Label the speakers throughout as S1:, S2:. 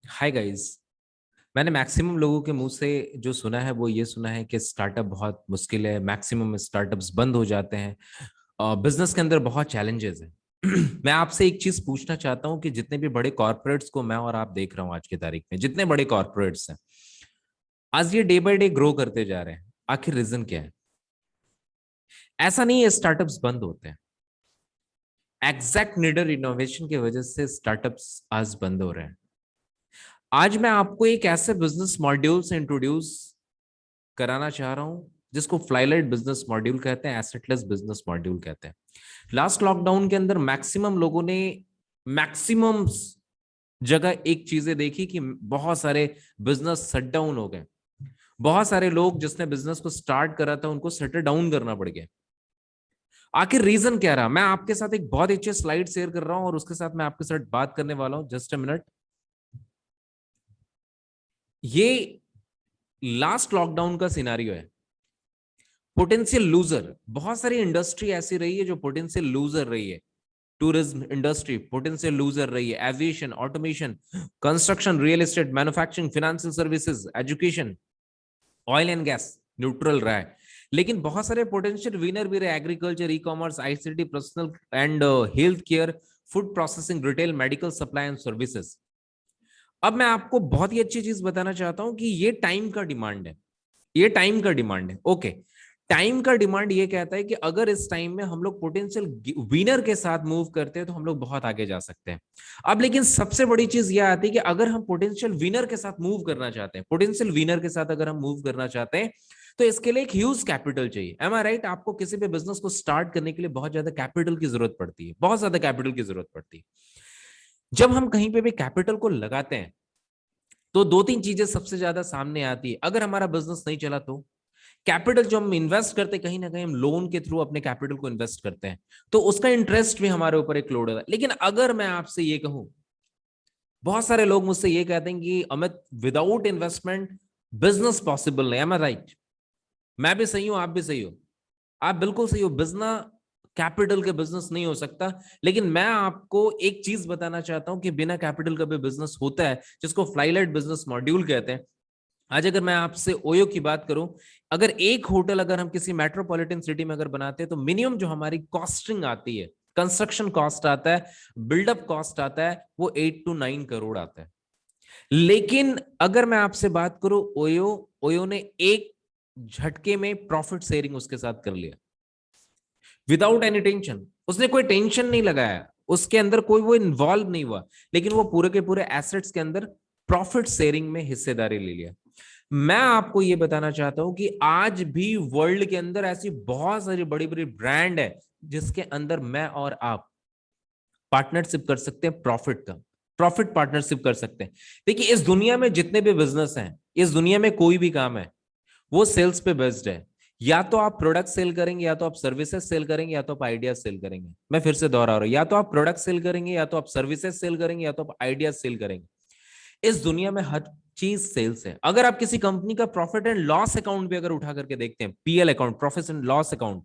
S1: Hi guys. मैंने maximum लोगों के मुंह से जो सुना है वो ये सुना है कि स्टार्टअप बहुत मुश्किल है, मैक्सिमम स्टार्टअप्स बंद हो जाते हैं, बिजनेस के अंदर बहुत चैलेंजेस हैं। मैं आपसे एक चीज पूछना चाहता हूं कि जितने भी बड़े कॉर्पोरेट्स को मैं और आप देख रहा हूं आज की तारीख में, जितने बड़े कॉर्पोरेट्स हैं आज ये डे बाय डे ग्रो करते जा रहे हैं, आखिर रीजन क्या है? ऐसा नहीं है स्टार्टअप्स बंद होते हैं, एग्जैक्ट नीडर इनोवेशन की वजह से स्टार्टअप्स आज बंद हो रहे हैं। आज मैं आपको एक ऐसे बिजनेस मॉड्यूल से इंट्रोड्यूस कराना चाह रहा हूं जिसको फ्लाईलाइट बिजनेस मॉड्यूल कहते हैं, एसेटलेस बिजनेस मॉड्यूल कहते हैं। लास्ट लॉकडाउन के अंदर मैक्सिमम लोगों ने मैक्सिमम जगह एक चीजें देखी कि बहुत सारे बिजनेस शट डाउन हो गए। बहुत सारे लोग जिसने बिजनेस को स्टार्ट करा था उनको शटर डाउन करना पड़ गया। आखिर रीजन क्या रहा? मैं आपके साथ एक बहुत अच्छे स्लाइड शेयर कर रहा हूं और उसके साथ मैं आपके साथ बात करने वाला हूं। Just a minute. ये लास्ट लॉकडाउन का सिनारियो है। पोटेंशियल लूजर, बहुत सारी इंडस्ट्री ऐसी रही है जो पोटेंशियल लूजर रही है। टूरिज्म इंडस्ट्री पोटेंशियल लूजर रही है, aviation, automation, construction, real estate, manufacturing, financial services, education, oil and gas neutral रहा है। लेकिन बहुत सारे पोटेंशियल विनर भी रहे, agriculture, e commerce, ICT, personal and health care, food processing, retail, medical supply and services. अब मैं आपको बहुत ही अच्छी चीज बताना चाहता हूं कि ये टाइम का डिमांड है। ये टाइम का डिमांड है। ओके, टाइम का डिमांड ये कहता है कि अगर इस टाइम में हम लोग पोटेंशियल विनर के साथ मूव करते हैं तो हम लोग बहुत आगे जा सकते हैं। अब लेकिन सबसे बड़ी चीज यह आती है कि अगर हम पोटेंशियल विनर के साथ मूव करना चाहते हैं, पोटेंशियल विनर के साथ अगर हम मूव करना चाहते हैं तो इसके लिए एक ह्यूज कैपिटल चाहिए। एम आई राइट? आपको किसी भी बिजनेस को स्टार्ट करने के लिए बहुत ज्यादा कैपिटल की जरूरत पड़ती है, बहुत ज्यादा कैपिटल की जरूरत पड़ती है। जब हम कहीं पे भी कैपिटल को लगाते हैं तो दो तीन चीजें सबसे ज्यादा सामने आती है। अगर हमारा बिजनेस नहीं चला तो कैपिटल जो हम इन्वेस्ट करते हैं, कहीं ना कहीं हम लोन के थ्रू अपने कैपिटल को इन्वेस्ट करते हैं, तो उसका इंटरेस्ट भी हमारे ऊपर एक लोड होता है। लेकिन अगर मैं आपसे ये कहूं, बहुत सारे लोग मुझसे ये कहते हैं कि Amit, without investment business possible नहीं। एम आई राइट? मैं भी सही हूं, आप भी सही हो, आप बिल्कुल सही हो। बिजनेस कैपिटल के बिजनेस नहीं हो सकता। लेकिन मैं आपको एक चीज बताना चाहता हूं कि बिना कैपिटल का भी बिजनेस होता है, जिसको फ्लाईलाइट बिजनेस मॉड्यूल कहते हैं। आज अगर मैं आपसे ओयो की बात करूं, अगर एक होटल अगर हम किसी मेट्रोपॉलिटन सिटी में अगर बनाते हैं तो मिनिमम जो हमारी कॉस्टिंग आती है, कंस्ट्रक्शन कॉस्ट आता है, बिल्डअप कॉस्ट आता है, वो 8 to 9 करोड़ आता है। लेकिन अगर मैं आपसे बात करूं, ओयो ओयो ने एक झटके में प्रॉफिट शेयरिंग उसके साथ कर लिया, विदाउट एनी टेंशन। उसने कोई टेंशन नहीं लगाया, उसके अंदर कोई वो इन्वॉल्व नहीं हुआ, लेकिन वो पूरे के पूरे एसेट्स के अंदर प्रॉफिट शेयरिंग में हिस्सेदारी ले लिया। मैं आपको ये बताना चाहता हूं कि आज भी वर्ल्ड के अंदर ऐसी बहुत सारी बड़ी बड़ी ब्रांड है जिसके अंदर मैं और आप पार्टनरशिप कर सकते हैं, प्रॉफिट का, प्रॉफिट पार्टनरशिप कर सकते हैं। देखिए, इस दुनिया में जितने भी बिजनेस हैं, इस दुनिया में कोई भी काम है वो सेल्स पे बेस्ड है। या तो आप प्रोडक्ट सेल करेंगे, या तो आप सर्विसेज सेल करेंगे, या तो आप आइडिया सेल करेंगे। मैं फिर से दोहरा रहा हूं, या तो आप प्रोडक्ट सेल करेंगे, या तो आप सर्विसेज सेल करेंगे, या तो आप आइडिया सेल करेंगे। इस दुनिया में हर चीज सेल्स है। अगर आप किसी कंपनी का प्रॉफिट एंड लॉस अकाउंट भी अगर उठा करके देखते हैं, PL account, profit and loss account,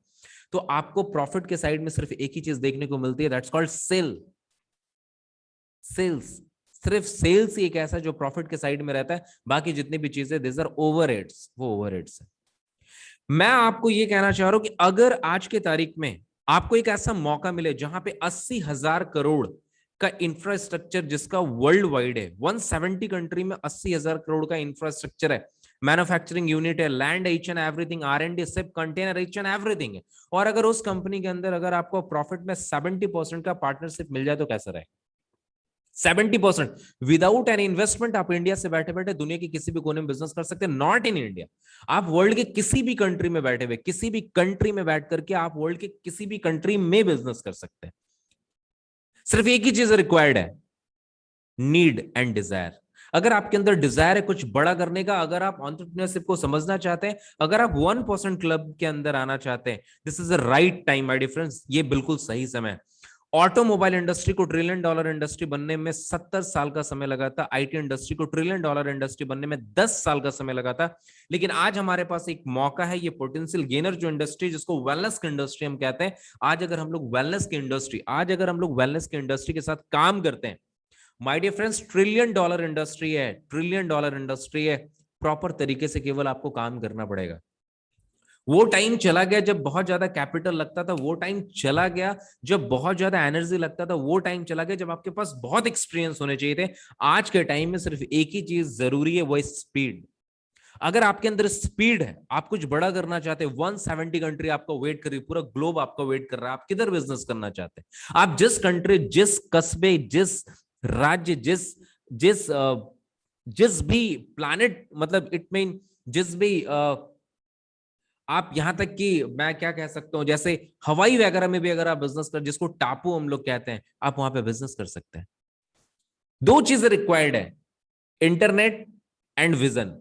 S1: तो आपको प्रॉफिट के साइड में सिर्फ एक ही चीज देखने को मिलती है, दैट्स कॉल्ड सेल। सेल्स, सिर्फ सेल्स ही एक ऐसा जो प्रॉफिट के साइड में रहता है। बाकी जितनी भी चीजें दिस आर ओवरहेड्स, वो ओवरहेड्स है। मैं आपको ये कहना चाह रहा हूं कि अगर आज के तारीख में आपको एक ऐसा मौका मिले जहां पे 80,000 करोड़ का इंफ्रास्ट्रक्चर, जिसका वर्ल्ड वाइड है, 170 कंट्री में 80,000 करोड़ का इंफ्रास्ट्रक्चर है, मैन्युफैक्चरिंग यूनिट है, land, each and everything, R&D, ship, container, each and everything है, और अगर उस कंपनी के अंदर अगर आपको प्रॉफिट में 70% का पार्टनरशिप मिल जाए तो कैसा रहे? 70% विदाउट एन इन्वेस्टमेंट आप इंडिया से बैठे बैठे दुनिया के किसी भी कोने में बिजनेस कर सकते हैं। नॉट इन इंडिया, आप वर्ल्ड के किसी भी कंट्री में बैठे हुए, किसी भी कंट्री में बैठ करके आप वर्ल्ड के किसी भी कंट्री में बिजनेस कर सकते हैं। सिर्फ एक ही चीज रिक्वायर्ड है, नीड एंड डिजायर। अगर आपके अंदर डिजायर है कुछ बड़ा करने का, अगर आप एंटरप्रेन्योरशिप को समझना चाहते हैं, अगर आप 1% क्लब के अंदर आना चाहते हैं, this is the right time my difference, ये बिल्कुल सही समय। ऑटोमोबाइल इंडस्ट्री को ट्रिलियन डॉलर इंडस्ट्री बनने में 70 साल का समय लगा था, आईटी इंडस्ट्री को ट्रिलियन डॉलर इंडस्ट्री बनने में 10 साल का समय लगा था। लेकिन आज हमारे पास एक मौका है, ये पोटेंशियल गेनर जो इंडस्ट्री, जिसको वेलनेस की इंडस्ट्री हम कहते हैं, आज अगर हम लोग वेलनेस की इंडस्ट्री के साथ काम करते हैं, my dear friends, trillion dollar industry है, ट्रिलियन डॉलर इंडस्ट्री है। प्रॉपर तरीके से केवल आपको काम करना पड़ेगा। वो टाइम चला गया जब बहुत ज्यादा कैपिटल लगता था, वो टाइम चला गया जब बहुत ज्यादा एनर्जी लगता था, वो टाइम चला गया जब आपके पास बहुत एक्सपीरियंस होने चाहिए थे। आज के टाइम में सिर्फ एक ही चीज जरूरी है, वो है स्पीड। अगर आपके अंदर स्पीड है, आप कुछ बड़ा करना चाहते हैं, 170 कंट्री आपको वेट कर रही है, पूरा ग्लोब आपको वेट कर रहा है, आप किधर बिजनेस करना चाहते हैं? आप जिस कंट्री, जिस कस्बे, जिस राज्य, जिस जिस जिस भी प्लानिट, मतलब इट मीन जिस भी आप यहां तक कि मैं क्या कह सकता हूं, जैसे हवाई वगैरह में भी अगर आप बिजनेस कर, जिसको टापू हम लोग कहते हैं, आप वहां पे बिजनेस कर सकते हैं। दो चीजें रिक्वायर्ड है, इंटरनेट एंड विजन।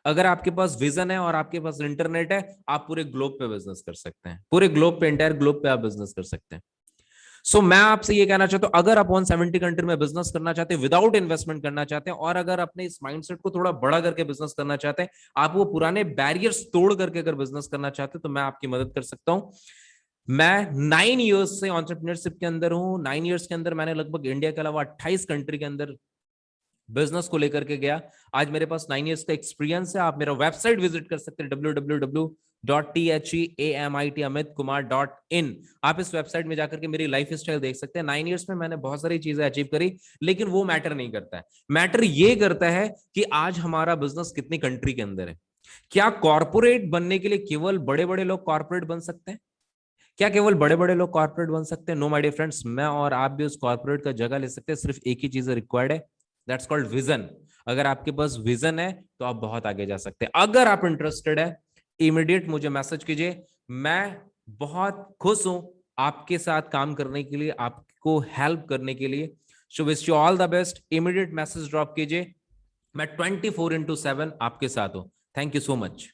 S1: अगर आपके पास विजन है और आपके पास इंटरनेट है, आप पूरे ग्लोब पे बिजनेस कर सकते हैं, पूरे ग्लोब पे, इंटायर ग्लोब पे आप बिजनेस कर सकते हैं। सो मैं आपसे ये कहना चाहता हूं, अगर आप 170 कंट्री में बिजनेस करना चाहते हैं, विदाउट इन्वेस्टमेंट करना चाहते हैं, और अगर अपने इस माइंडसेट को थोड़ा बड़ा करके बिजनेस करना चाहते हैं, आप वो पुराने बैरियर्स तोड़ करके अगर बिजनेस करना चाहते हैं, तो मैं आपकी मदद कर सकता हूं। मैं 9 इयर्स से एंटरप्रेन्योरशिप के अंदर हूं। 9 इयर्स के अंदर मैंने लगभग इंडिया के अलावा 28 कंट्री के अंदर बिजनेस को लेकर के गया। आज मेरे पास 9 इयर्स का एक्सपीरियंस है। आप मेरा वेबसाइट विजिट कर सकते हैं, www.theamitkumar.in। आप इस वेबसाइट में जाकर के मेरी लाइफ स्टाइल देख सकते हैं। 9 इयर्स में मैंने बहुत सारी चीजें अचीव करी, लेकिन वो मैटर नहीं करता है। मैटर ये करता है कि आज हमारा बिजनेस कितनी कंट्री के अंदर है। क्या कॉर्पोरेट बनने के लिए केवल बड़े बड़े लोग कॉर्पोरेट बन सकते हैं? क्या केवल बड़े बड़े लोग कॉर्पोरेट बन सकते हैं? नो माय डियर फ्रेंड्स, मैं और आप भी उस कॉर्पोरेट का जगह ले सकते हैं। सिर्फ एक ही चीज रिक्वायर्ड है, दैट्स कॉल्ड विजन। अगर आपके पास विजन है तो आप बहुत आगे जा सकते हैं। अगर आप इंटरेस्टेड है, इमीडिएट मुझे मैसेज कीजिए। मैं बहुत खुश हूं आपके साथ काम करने के लिए, आपको हेल्प करने के लिए। So wish you all the best. Immediate message drop कीजिए। मैं 24/7 आपके साथ हूं। Thank you so much.